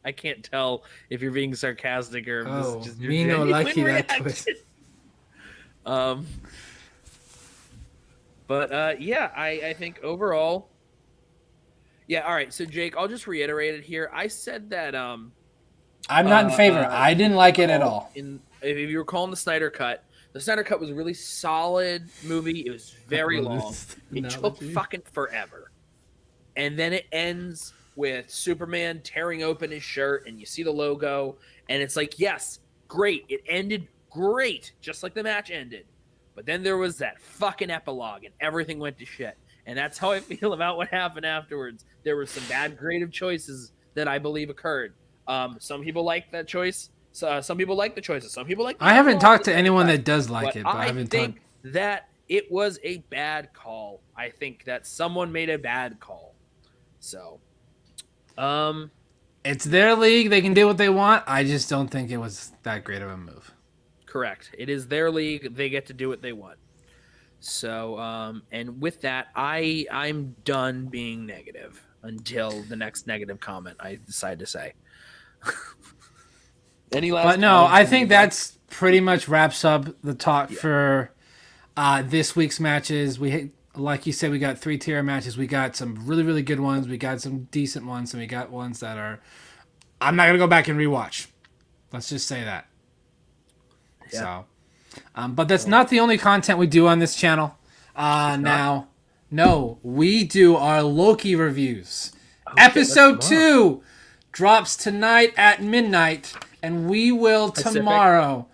I can't tell if you're being sarcastic or just your genuine reaction. But yeah, I think overall. Yeah, all right. So, Jake, I'll just reiterate it here. I said that I'm not in favor. I didn't like it at all. If you recall in the Snyder Cut was a really solid movie. It was very long. It took fucking forever. And then it ends with Superman tearing open his shirt, and you see the logo, and it's like, yes, great. It ended great, just like the match ended. But then there was that fucking epilogue, and everything went to shit. And that's how I feel about what happened afterwards. There were some bad creative choices that I believe occurred. Some people like that choice. Some people like the choices. Some people like the I haven't overall talked to Snyder anyone cut. that does like But it, but I I haven't think talked. that it was a bad call. I think that someone made a bad call. So, It's their league. They can do what they want. I just don't think it was that great of a move. correct. It is their league. They get to do what they want. So, and with that, I'm done being negative until the next negative comment I decide to say. Any last? But no, comments I from think you guys? that's pretty much wraps up the talk for this week's matches. Like you said, we got 3-tier matches. We got some really, really good ones. We got some decent ones, and we got ones that are. I'm not gonna go back and rewatch. Let's just say that. Yeah. So, but that's not the only content we do on this channel. Now, no, we do our Loki reviews. Episode 2 drops tonight at midnight, and we will tomorrow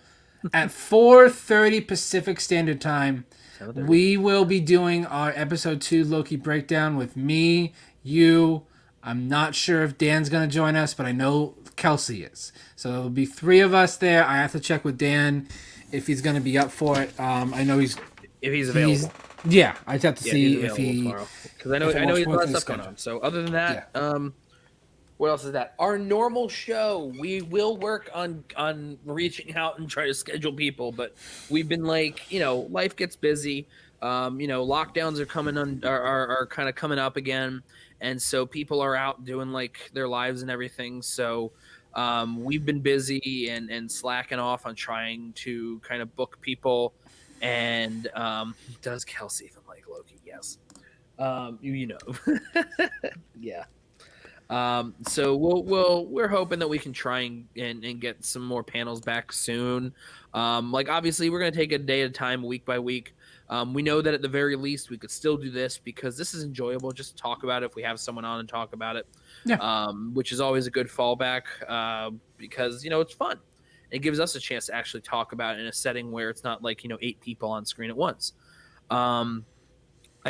at 4:30 Pacific Standard Time. We will be doing our episode 2 Loki breakdown with me, you. I'm not sure if Dan's going to join us, but I know Kelsey is. So there'll be 3 of us there. I have to check with Dan if he's going to be up for it. I know if he's available. Yeah, I just have to Yeah, see he's if he. tomorrow. Because I know if it he's works a lot with of his stuff going schedule. on. So other than that, what else is that? Our normal show. We will work on reaching out and try to schedule people, but we've been like, life gets busy. Lockdowns are coming are kind of coming up again, and so people are out doing like their lives and everything. So we've been busy and slacking off on trying to kind of book people. And does Kelsey even like Loki? Yes. Yeah. So we're hoping that we can try and get some more panels back soon. Like obviously we're gonna take a day at a time, week by week. We know that at the very least we could still do this because this is enjoyable just to talk about it if we have someone on and talk about it. Yeah. Which is always a good fallback because it's fun. It gives us a chance to actually talk about it in a setting where it's not like 8 people on screen at once. I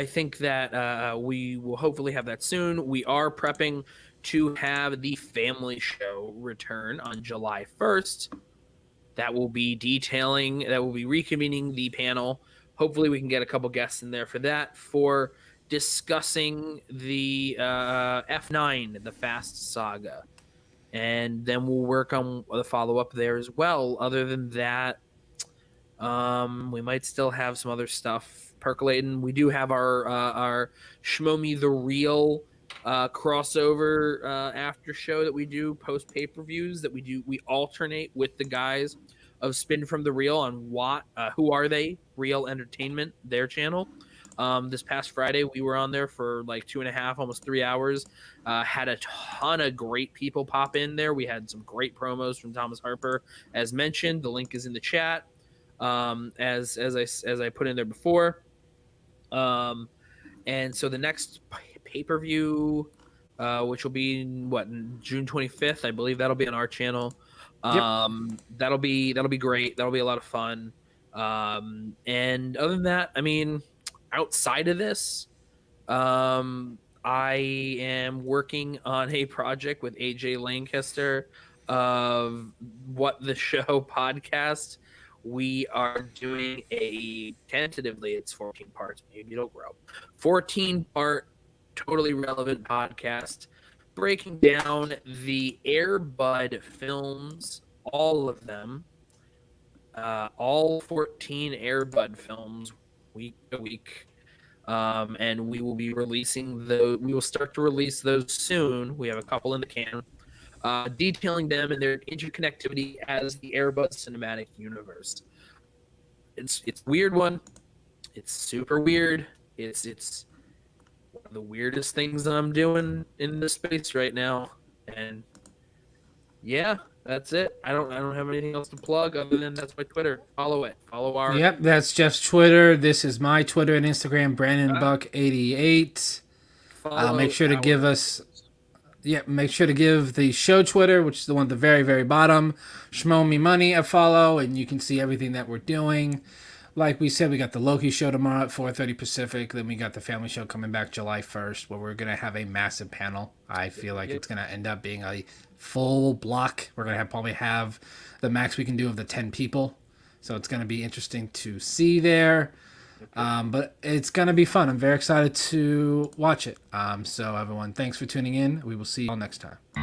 think that we will hopefully have that soon. We are prepping to have the family show return on July 1st. That will be reconvening the panel. Hopefully we can get a couple guests in there for that, for discussing the F9, the Fast Saga. And then we'll work on the follow-up there as well. Other than that, we might still have some other stuff percolating. We do have our Schmoe the Real crossover after show that we do post pay-per-views that we alternate with the guys of Spin from the Real on Who Are They? Real Entertainment, their channel. This past Friday, we were on there for like 2.5, almost 3 hours. Had a ton of great people pop in there. We had some great promos from Thomas Harper, as mentioned. The link is in the chat, as I put in there before. And so the next pay-per-view, which will be June 25th, I believe that'll be on our channel. That'll be great. That'll be a lot of fun. And other than that, I mean, outside of this, I am working on a project with AJ Lancaster of What the Show podcast. We are doing tentatively, it's 14 parts, maybe it'll grow, 14-part, totally relevant podcast, breaking down the Air Bud films, all of them, all 14 Air Bud films, week to week. And we will be releasing we will start to release those soon. We have a couple in the can, detailing them and their interconnectivity as the Air Bud cinematic universe. It's a weird one. It's super weird. It's one of the weirdest things that I'm doing in this space right now. And yeah, that's it. I don't have anything else to plug other than that's my Twitter. Follow it. Follow our. Yep, that's Jeff's Twitter. This is my Twitter and Instagram, BrandonBuck88. Make sure to give us. Yeah, make sure to give the show Twitter, which is the one at the very, very bottom, Schmoe Me Money, a follow, and you can see everything that we're doing. like we said, we got the Loki show tomorrow at 4:30 Pacific. Then we got the family show coming back July 1st, where we're gonna have a massive panel. I feel like it's gonna end up being a full block. We're gonna probably have the max we can do of the 10 people. So it's gonna be interesting to see there. But it's gonna be fun. I'm very excited to watch it. So everyone, thanks for tuning in. We will see you all next time.